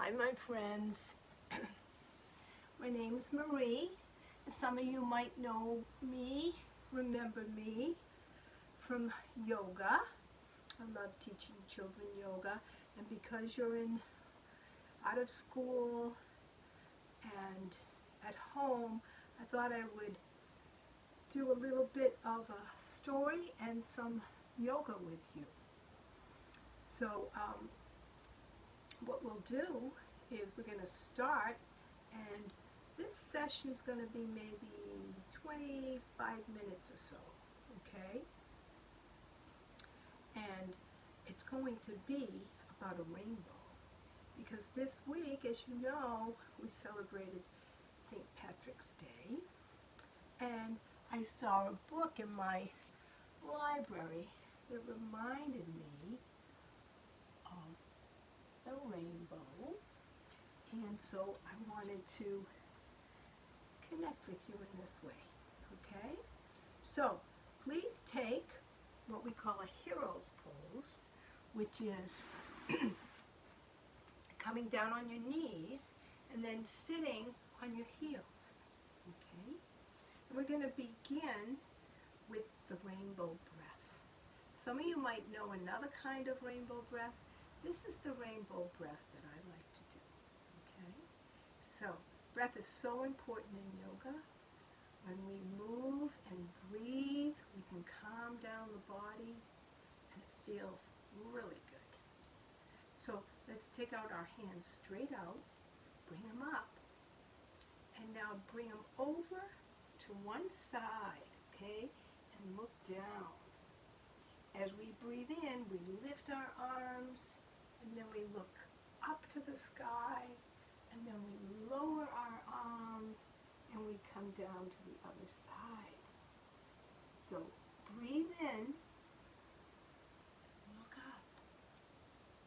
Hi, my friends. My name is Marie. Some of you might know me, remember me from yoga. I love teaching children yoga, and because you're out of school and at home, I thought I would do a little bit of a story and some yoga with you. So what we'll do is we're going to start, and this session is going to be maybe 25 minutes or so, okay? And it's going to be about a rainbow, because this week, as you know, we celebrated St. Patrick's Day, and I saw a book in my library that reminded me of the rainbow, and so I wanted to connect with you in this way, okay? So please take what we call a hero's pose, which is coming down on your knees and then sitting on your heels, okay? And we're going to begin with the rainbow breath. Some of you might know another kind of rainbow breath. This is the rainbow breath that I like to do, okay? So, breath is so important in yoga. When we move and breathe, we can calm down the body, and it feels really good. So, let's take out our hands straight out, bring them up, and now bring them over to one side, okay? And look down. As we breathe in, we lift our arms, and then we look up to the sky, and then we lower our arms, and we come down to the other side. So breathe in, look up,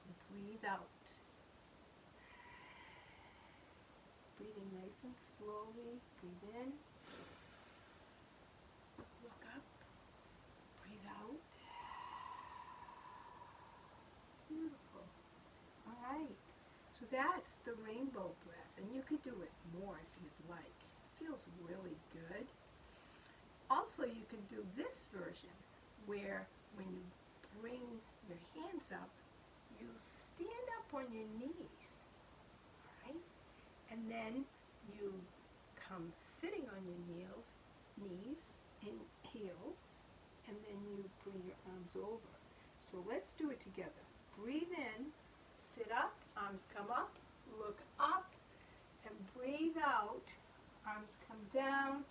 and breathe out. Breathing nice and slowly, breathe in, look up, breathe out. Beautiful. All right. So that's the rainbow breath, and you could do it more if you'd like. It feels really good. Also, you can do this version where when you bring your hands up, you stand up on your knees, all right? And then you come sitting on your knees and heels, and then you bring your arms over. So let's do it together. Breathe in, sit up, arms come up, look up, and breathe out. Arms come down,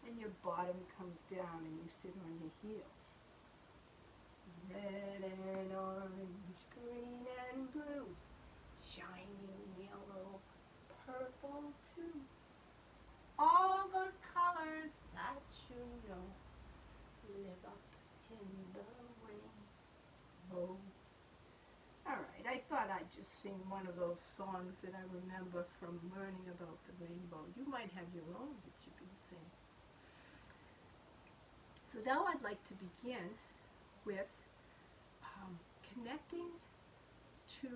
and your bottom comes down, and you sit on your heels. Red and orange, green and blue, shining yellow, purple too. All the colors that you know live up in the rainbow. All right, I thought I'd just sing one of those songs that I remember from learning about the rainbow. You might have your own that you can sing. So now I'd like to begin with connecting to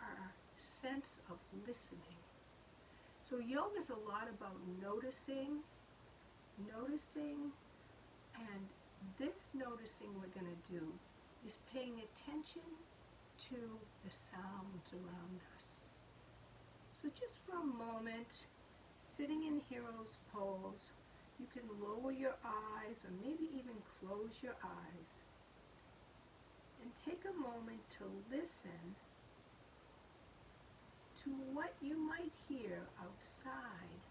our sense of listening. So yoga is a lot about noticing, and this noticing we're going to do is paying attention to the sounds around us. So just for a moment, sitting in hero's pose, you can lower your eyes or maybe even close your eyes and take a moment to listen to what you might hear outside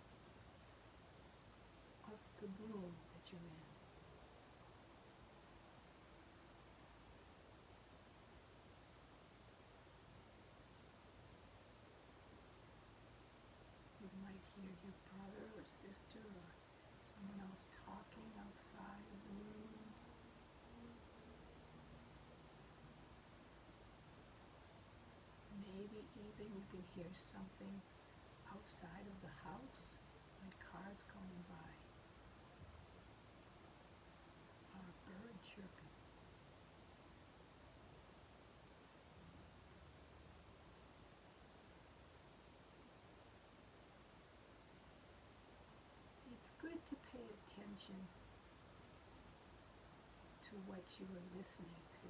of the room that you're in. You might hear your brother or sister or someone else talking outside of the room. Maybe even you can hear something outside of the house, like cars going by, or a bird chirping. attention to what you are listening to.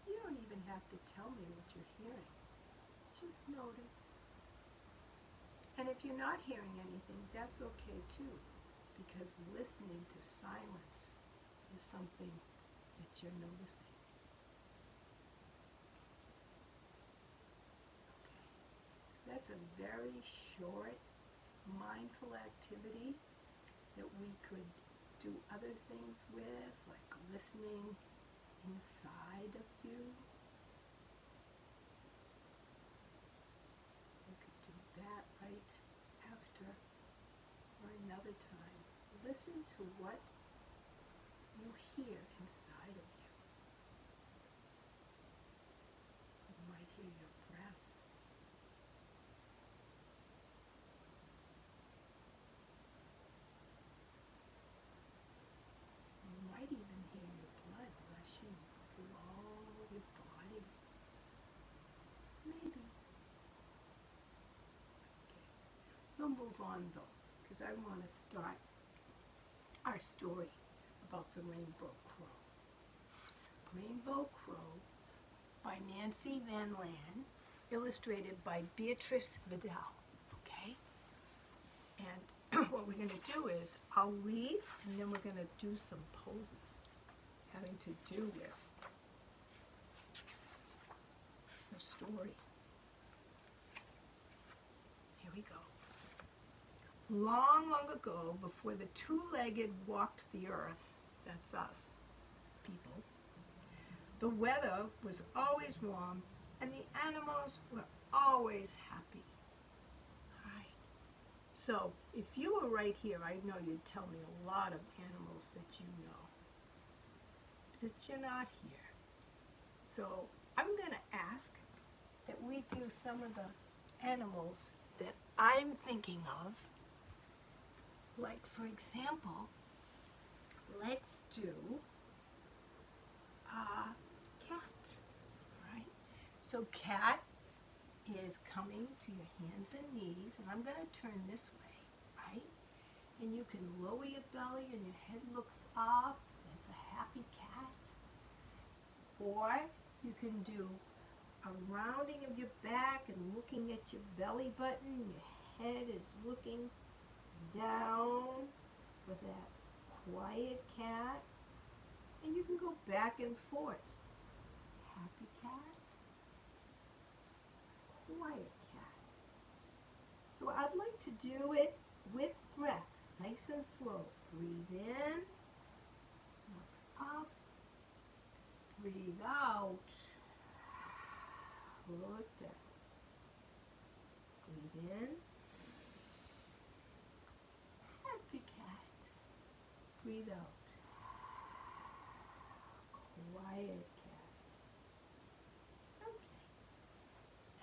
You don't even have to tell me what you're hearing. Just notice. And if you're not hearing anything, that's okay too, because listening to silence is something that you're noticing. Okay. That's a very short, mindful activity that we could do other things with, like listening inside of you. You could do that right after or another time. Listen to what you hear inside of you. You might hear your breath. You might even hear your blood rushing through all your body. Maybe. Okay. We'll move on though, because I want to start our story about the rainbow crow. Rainbow Crow by Nancy Van Lan, illustrated by Beatrice Vidal. Okay? And what we're going to do is I'll read, and then we're going to do some poses having to do with the story. Here we go. Long, long ago, before the two-legged walked the earth, that's us, people, the weather was always warm and the animals were always happy. All right. So if you were right here, I know you'd tell me a lot of animals that you know, but you're not here. So I'm going to ask that we do some of the animals that I'm thinking of. Like, for example, let's do cat, right? So cat is coming to your hands and knees, and I'm going to turn this way, right? And you can lower your belly and your head looks up. That's a happy cat. Or you can do a rounding of your back and looking at your belly button. Your head is looking down for that quiet cat. And you can go back and forth. Happy cat, quiet cat. So I'd like to do it with breath, nice and slow. Breathe in, look up, breathe out, look down. Breathe in, happy cat. Breathe out. Quiet cat. Okay.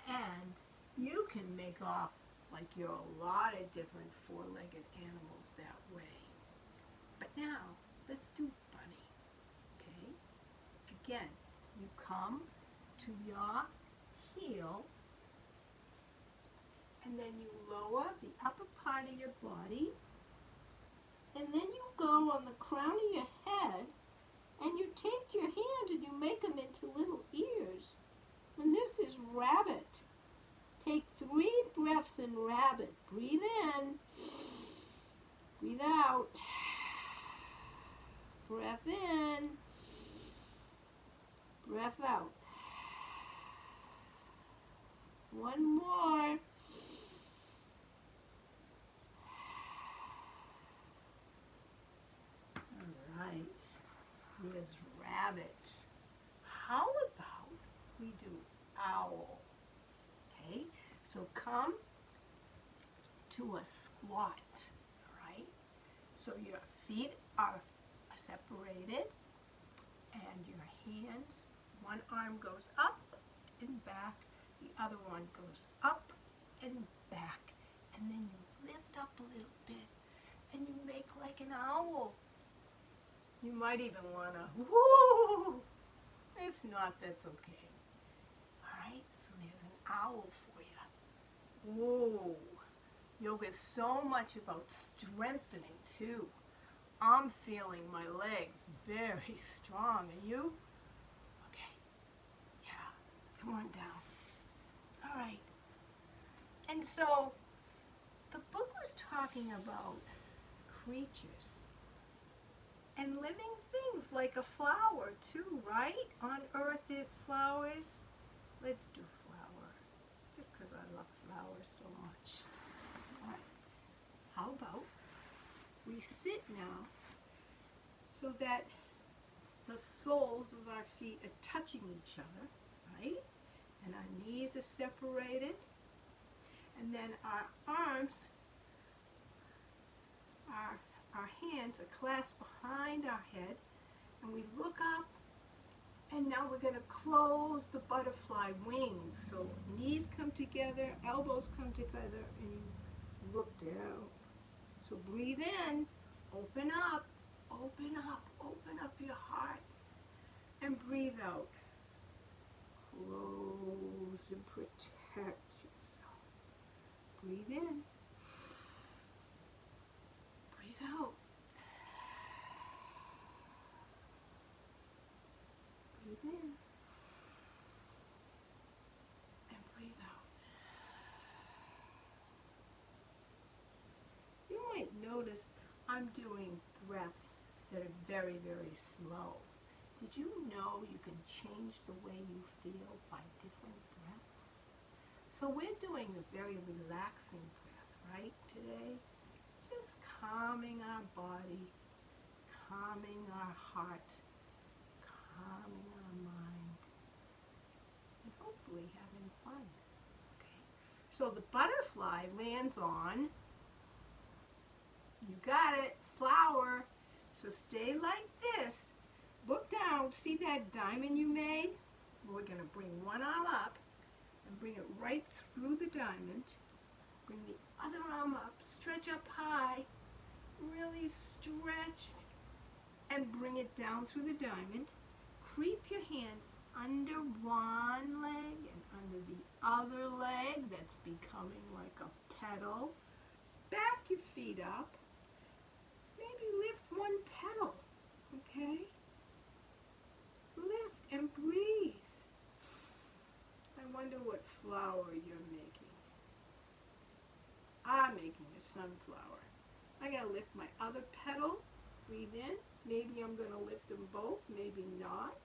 And you can make off like you're a lot of different four-legged animals that way. But now, let's do bunny. Okay? Again, you come to your heels, and then you lower the upper part of your body, and then you go on the crown of your head, and you take your hands and you make them into little ears. And this is rabbit. Take 3 breaths in rabbit. Breathe in. Breathe out. Breath in. Breath out. One more. All right. Here's rabbit. How about we do owl? Okay, so come to a squat, all right? So your feet are separated and your hands, one arm goes up and back, the other one goes up and back, and then you lift up a little bit and you make like an owl. You might even want to, woo! If not, that's okay. All right, so there's an owl for you. Whoa. Yoga is so much about strengthening too. I'm feeling my legs very strong. Are you? Okay. Yeah. Come on down. All right. And so the book was talking about creatures and living things like a flower too, right? On earth there's flowers. Let's do flower, just because I love flowers so much. All right. How about we sit now so that the soles of our feet are touching each other, right? And our knees are separated. And then our arms, our hands are clasped behind our head. And we look up. And now we're going to close the butterfly wings. So knees come together, elbows come together, and you look down. So breathe in, open up, open up, open up your heart. And breathe out. Close and protect yourself. Breathe in. Breathe out. Breathe in. And breathe out. You might notice I'm doing breaths that are very, very slow. Did you know you can change the way you feel by different breaths? So we're doing a very relaxing breath, right, today? Just calming our body, calming our heart, calming our mind, and hopefully having fun. Okay. So the butterfly lands on, you got it, flower. So stay like this. Look down, see that diamond you made? We're going to bring one arm up and bring it right through the diamond. Bring the other arm up, stretch up high, really stretch, and bring it down through the diamond. Creep your hands under one leg and under the other leg. That's becoming like a petal. Back your feet up. Maybe lift one petal, okay? Lift and breathe. I wonder what flower you're making. I'm making a sunflower. I gotta lift my other petal. Breathe in. Maybe I'm gonna lift them both, maybe not.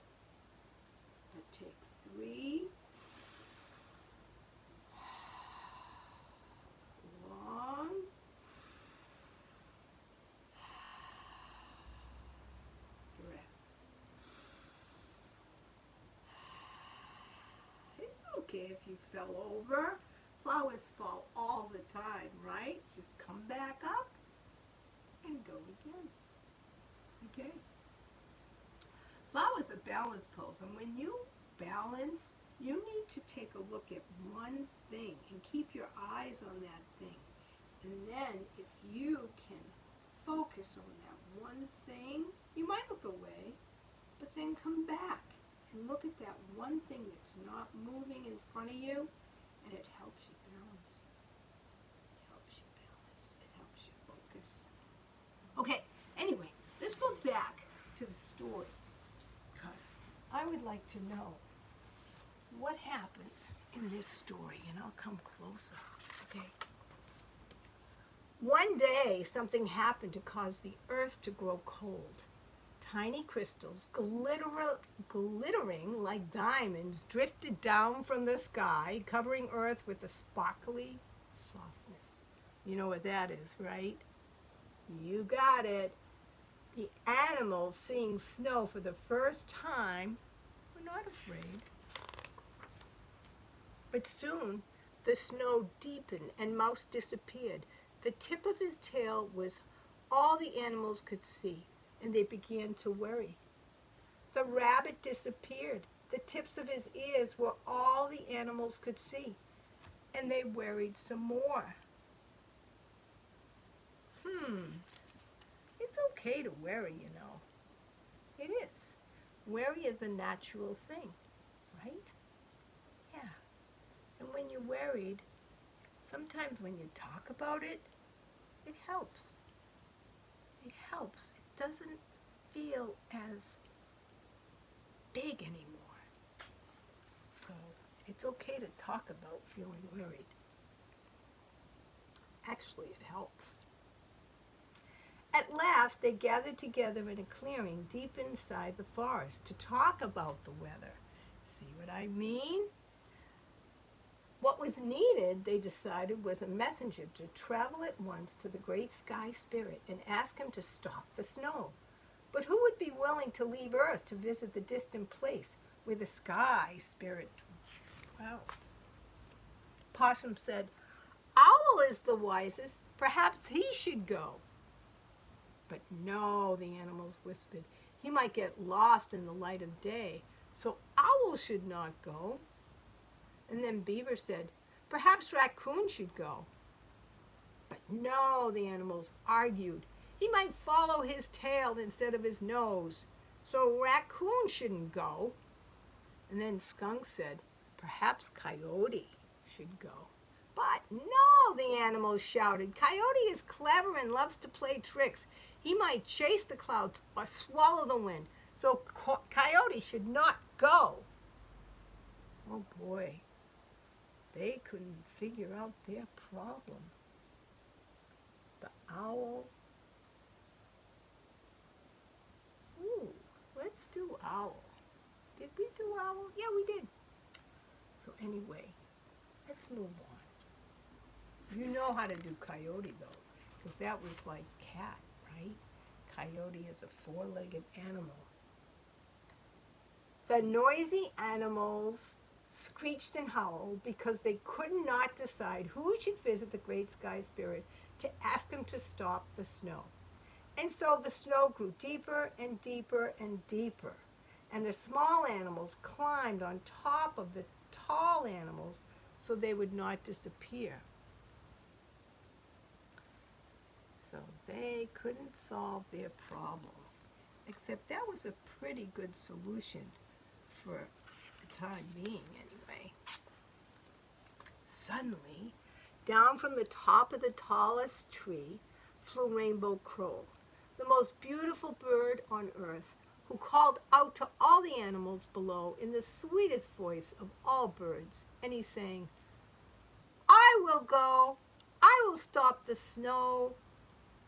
But take 3. Long. Breaths. It's okay if you fell over. Flowers fall all the time, right? Just come back up and go again. Okay? Flowers are balance pose, and when you balance, you need to take a look at one thing and keep your eyes on that thing. And then if you can focus on that one thing, you might look away, but then come back and look at that one thing that's not moving in front of you, and it helps you balance. It helps you balance. It helps you focus. Okay, anyway, let's go back to the story, because I would like to know what happens in this story, and I'll come closer, okay? One day, something happened to cause the earth to grow cold. Tiny crystals, glittering like diamonds, drifted down from the sky, covering Earth with a sparkly softness. You know what that is, right? You got it. The animals, seeing snow for the first time, were not afraid. But soon, the snow deepened and Mouse disappeared. The tip of his tail was all the animals could see, and they began to worry. The rabbit disappeared. The tips of his ears were all the animals could see, and they worried some more. It's okay to worry, you know. It is. Worry is a natural thing, right? Yeah. And when you're worried, sometimes when you talk about it, it helps. It helps. It doesn't feel as big anymore. So it's okay to talk about feeling worried. Actually, it helps. At last, they gathered together in a clearing deep inside the forest to talk about the weather. See what I mean? What was needed, they decided, was a messenger to travel at once to the great sky spirit and ask him to stop the snow. But who would be willing to leave Earth to visit the distant place where the sky spirit dwelt? Possum said, "Owl is the wisest. Perhaps he should go." But no, the animals whispered. He might get lost in the light of day, so Owl should not go. And then Beaver said, "Perhaps Raccoon should go." But no, the animals argued. He might follow his tail instead of his nose, so Raccoon shouldn't go. And then Skunk said, "Perhaps Coyote should go." But no, the animals shouted. "Coyote is clever and loves to play tricks. He might chase the clouds or swallow the wind, so Coyote should not go." Oh boy, they couldn't figure out their problem. The owl. Ooh, let's do owl. Did we do owl? Yeah, we did. So anyway, let's move on. You know how to do coyote though, because that was like cat, right? Coyote is a four-legged animal. The noisy animals screeched and howled because they could not decide who should visit the great sky spirit to ask him to stop the snow. And so the snow grew deeper and deeper and deeper, and the small animals climbed on top of the tall animals so they would not disappear. So they couldn't solve their problem, except that was a pretty good solution for the time being anyway. Suddenly, down from the top of the tallest tree flew Rainbow Crow, the most beautiful bird on earth, who called out to all the animals below in the sweetest voice of all birds, and he sang, "I will go, I will stop the snow."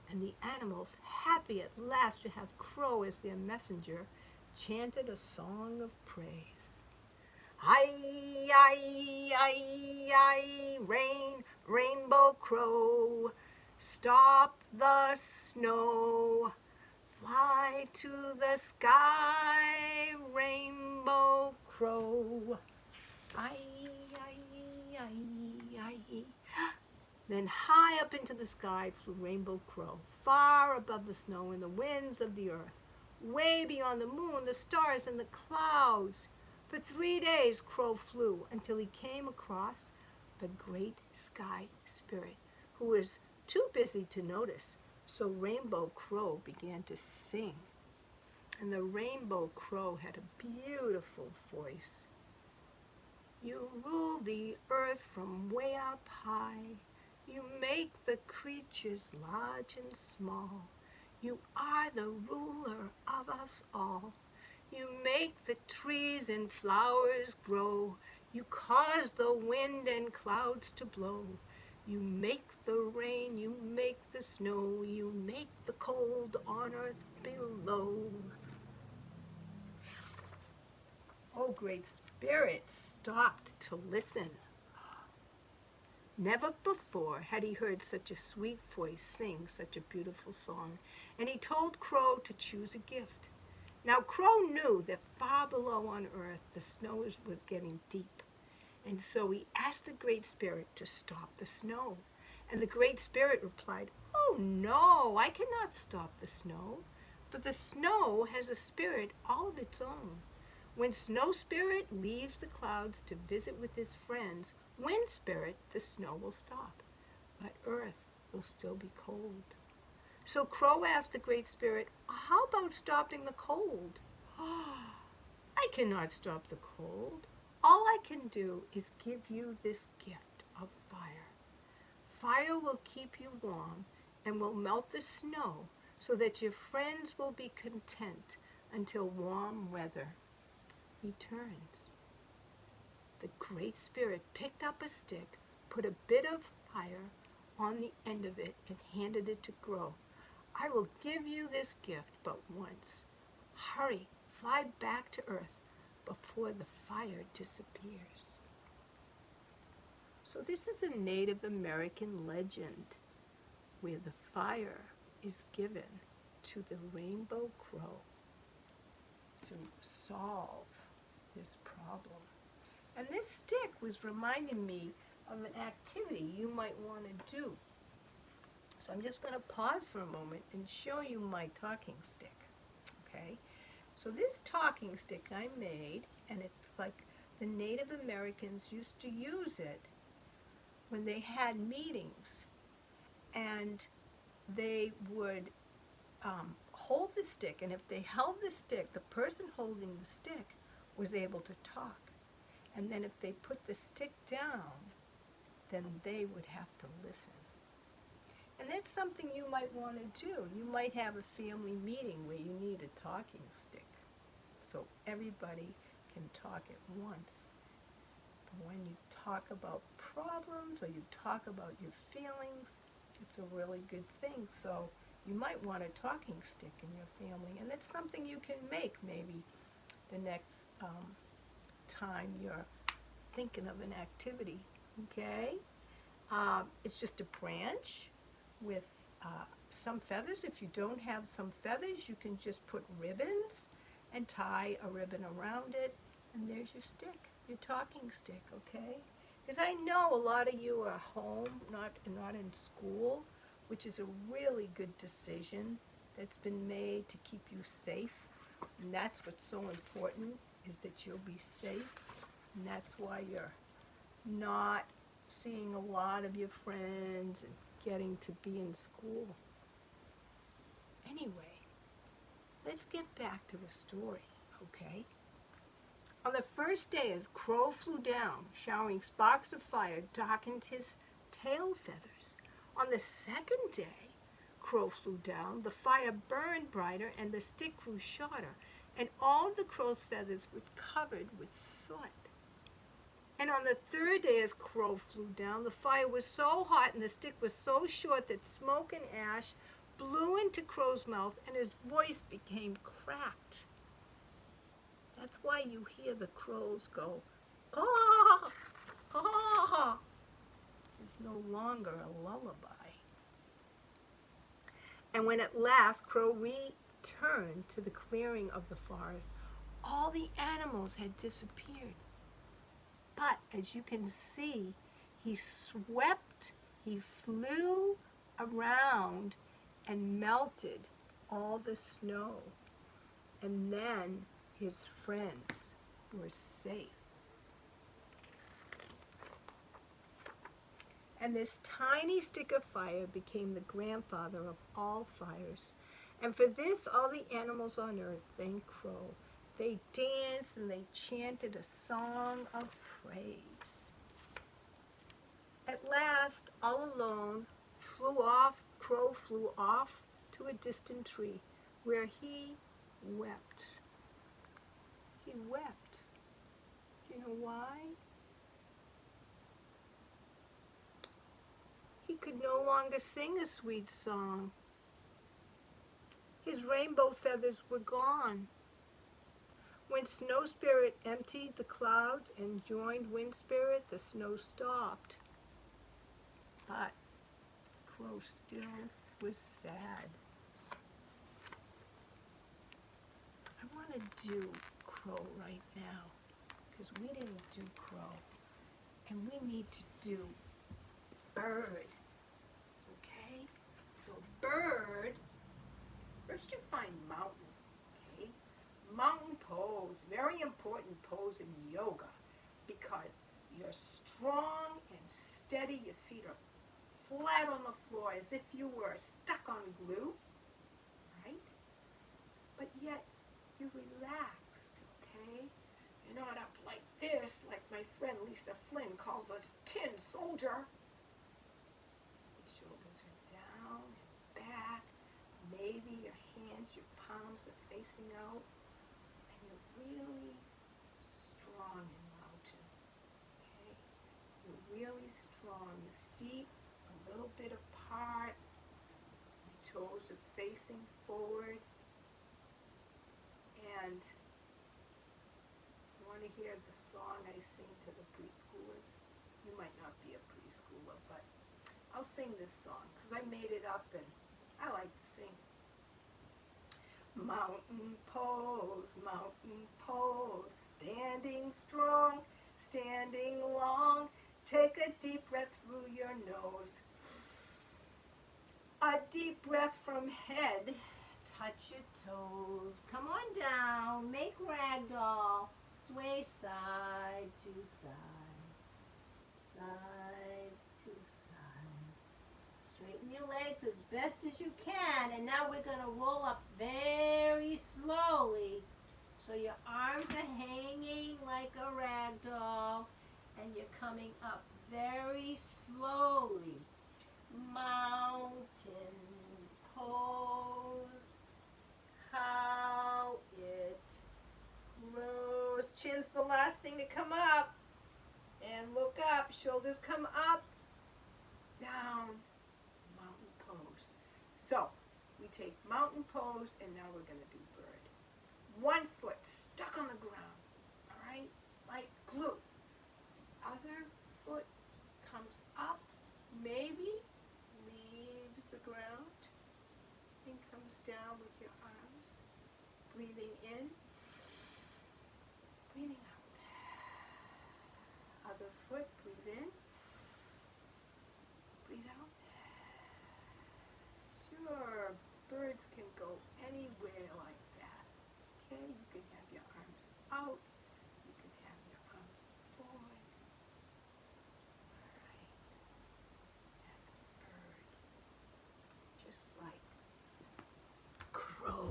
And the animals, happy at last to have Crow as their messenger, chanted a song of praise. "Aye, aye, aye, aye, Rainbow Crow, stop the snow. Fly to the sky, Rainbow Crow. Aye, aye, aye, aye." Then high up into the sky flew Rainbow Crow, far above the snow and the winds of the earth, way beyond the moon, the stars, and the clouds. For 3 days Crow flew until he came across the great sky spirit, who was too busy to notice. So Rainbow Crow began to sing. And the Rainbow Crow had a beautiful voice. "You rule the earth from way up high. You make the creatures large and small. You are the ruler of us all. You make the trees and flowers grow. You cause the wind and clouds to blow. You make the rain, you make the snow. You make the cold on earth below." Oh, Great Spirit stopped to listen. Never before had he heard such a sweet voice sing such a beautiful song, and he told Crow to choose a gift. Now Crow knew that far below on earth the snow was getting deep, and so he asked the Great Spirit to stop the snow. And the Great Spirit replied, "Oh no, I cannot stop the snow, for the snow has a spirit all of its own. When Snow Spirit leaves the clouds to visit with his friends, Wind Spirit, the snow will stop, but earth will still be cold." So Crow asked the Great Spirit, "How about stopping the cold?" "I cannot stop the cold. All I can do is give you this gift of fire. fire will keep you warm and will melt the snow so that your friends will be content until warm weather returns. The Great Spirit picked up a stick, put a bit of fire on the end of it, and handed it to Crow. I will give you this gift but once. Hurry, fly back to Earth before the fire disappears. So this is a Native American legend where the fire is given to the rainbow crow to solve this problem. And this stick was reminding me of an activity you might want to do. So I'm just going to pause for a moment and show you my talking stick. Okay? So this talking stick I made, and it's like the Native Americans used to use it when they had meetings, and they would hold the stick, and if they held the stick, the person holding the stick was able to talk. And then if they put the stick down, then they would have to listen. And that's something you might want to do. You might have a family meeting where you need a talking stick, so everybody can talk at once. But when you talk about problems or you talk about your feelings, it's a really good thing. So you might want a talking stick in your family, and that's something you can make maybe the next time you're thinking of an activity. Okay? It's just a branch with some feathers. If you don't have some feathers, you can just put ribbons and tie a ribbon around it, and there's your stick, your talking stick, okay? Because I know a lot of you are home, not in school, which is a really good decision that's been made to keep you safe. And that's what's so important, is that you'll be safe. And that's why you're not seeing a lot of your friends and getting to be in school. Anyway, let's get back to the story, okay? On the first day, as Crow flew down, showering sparks of fire darkened his tail feathers. On the second day, Crow flew down, the fire burned brighter and the stick grew shorter, and all the crow's feathers were covered with soot. And on the third day, as Crow flew down, the fire was so hot and the stick was so short that smoke and ash blew into Crow's mouth and his voice became cracked. That's why you hear the crows go, caw, caw. It's no longer a lullaby. And when at last Crow returned to the clearing of the forest, all the animals had disappeared. But as you can see, he swept, he flew around and melted all the snow. And then his friends were safe. And this tiny stick of fire became the grandfather of all fires. And for this, all the animals on earth thanked Crow. They danced and they chanted a song of praise. At last, all alone, Crow flew off to a distant tree where he wept. He wept. Do you know why? He could no longer sing a sweet song. His rainbow feathers were gone. When Snow Spirit emptied the clouds and joined Wind Spirit, the snow stopped. But Crow still was sad. I want to do Crow right now, because we didn't do Crow, and we need to do Bird. Okay? So Bird, first you find Mountain. Okay? Mountain pose, very important pose in yoga, because you're strong and steady. Your feet are flat on the floor as if you were stuck on glue, right? But yet you're relaxed, okay? You're not up like this, like my friend Lisa Flynn calls us tin soldier. maybe your hands, your palms are facing out, and you're really strong in mountain. Okay? You're really strong. Your feet a little bit apart. Your toes are facing forward. And you want to hear the song I sing to the preschoolers? You might not be a preschooler, but I'll sing this song because I made it up and I like to sing. Mountain pose, standing strong, standing long. Take a deep breath through your nose. A deep breath from head. Touch your toes. Come on down. Make ragdoll. Sway side to side. Side to side. Straighten your legs as best as you can. And now we're going to roll up very slowly. So your arms are hanging like a ragdoll. And you're coming up very slowly. Mountain pose. How it grows. Chin's the last thing to come up. And look up. Shoulders come up. Down. Mountain pose. So, we take mountain pose and now we're going to do bird. One foot stuck on the ground. Alright? Like glue. Other foot comes up. Maybe leaves the ground. And comes down with your arms. Breathing in. Breathing out. Other foot, breathe in. Breathe out. Sure, birds can go anywhere like that. Okay, you can have your arms out. You can have your arms forward. Alright. That's bird. Just like crow.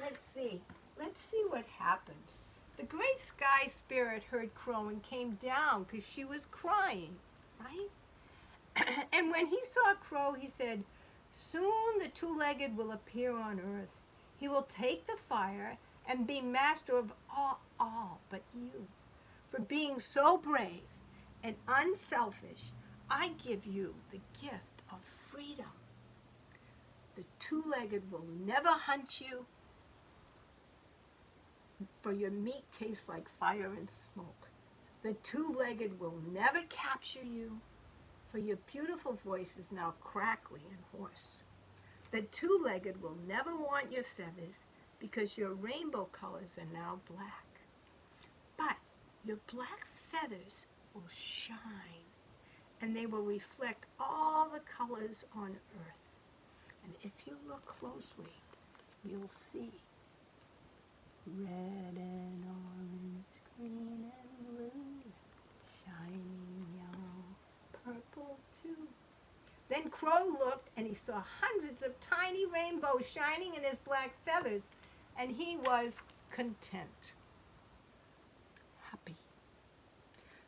Let's see. Let's see what happens. The great sky spirit heard Crow and came down because she was crying, right? And when he saw Crow, he said, "Soon the two-legged will appear on earth. He will take the fire and be master of all but you. For being so brave and unselfish, I give you the gift of freedom. The two-legged will never hunt you, for your meat tastes like fire and smoke. The two-legged will never capture you, for your beautiful voice is now crackly and hoarse. The two-legged will never want your feathers, because your rainbow colors are now black. But your black feathers will shine, and they will reflect all the colors on earth. And if you look closely, you'll see red and orange, green and blue, shining yellow, purple too. Then Crow looked and he saw hundreds of tiny rainbows shining in his black feathers, and he was content, happy.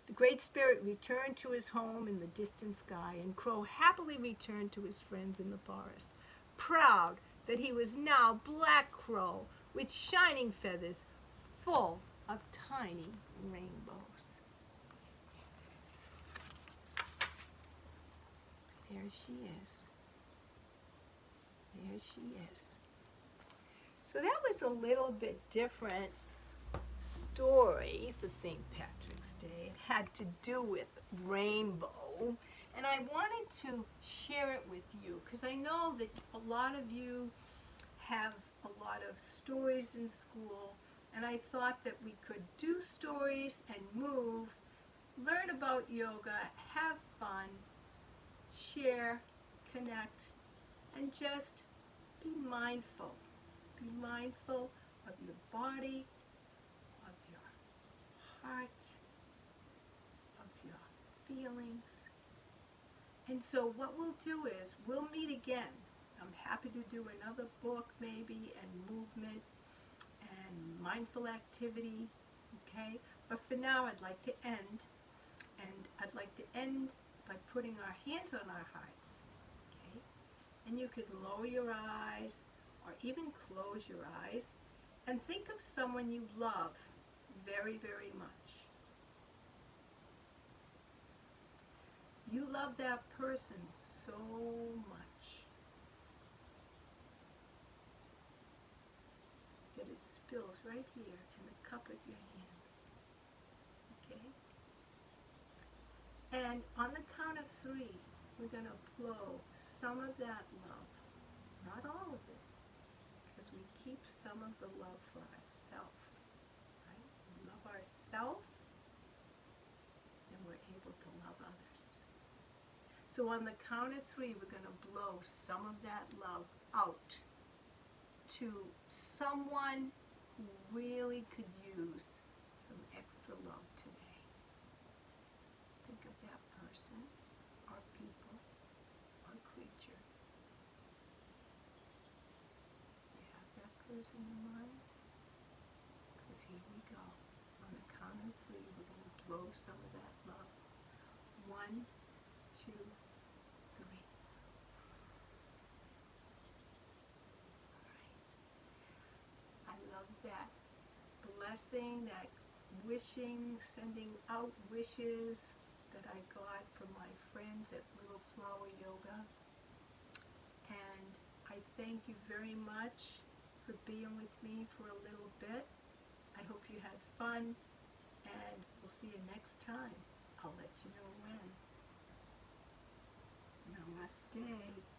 The Great Spirit returned to his home in the distant sky, and Crow happily returned to his friends in the forest, proud that he was now Black Crow with shining feathers full of tiny rainbows. There she is. There she is. So that was a little bit different story for St. Patrick's Day. It had to do with rainbow. And I wanted to share it with you because I know that a lot of you have a lot of stories in school, and I thought that we could do stories and move, learn about yoga, have fun, share, connect, and just be mindful. Be mindful of your body, of your heart, of your feelings. And so what we'll do is we'll meet again. I'm happy to do another book maybe, and movement and mindful activity, okay? But for now I'd like to end, and I'd like to end by putting our hands on our hearts, okay? And you could lower your eyes or even close your eyes and think of someone you love very, very much. You love that person so much that it spills right here in the cup of your hands. Okay? And on the count of 3, we're going to blow some of that love, not all of it, because we keep some of the love for ourselves. Right? We love ourselves, and we're able to love others. So on the count of 3, we're going to blow some of that love out to someone who really could use some extra love today. Think of that person or people or creature. You have that person in mind? Because here we go. On the count of 3, we're going to blow some of that love. 1, 2, 3. I love that blessing, that wishing, sending out wishes that I got from my friends at Little Flower Yoga. And I thank you very much for being with me for a little bit. I hope you had fun, and we'll see you next time. I'll let you know when. Namaste.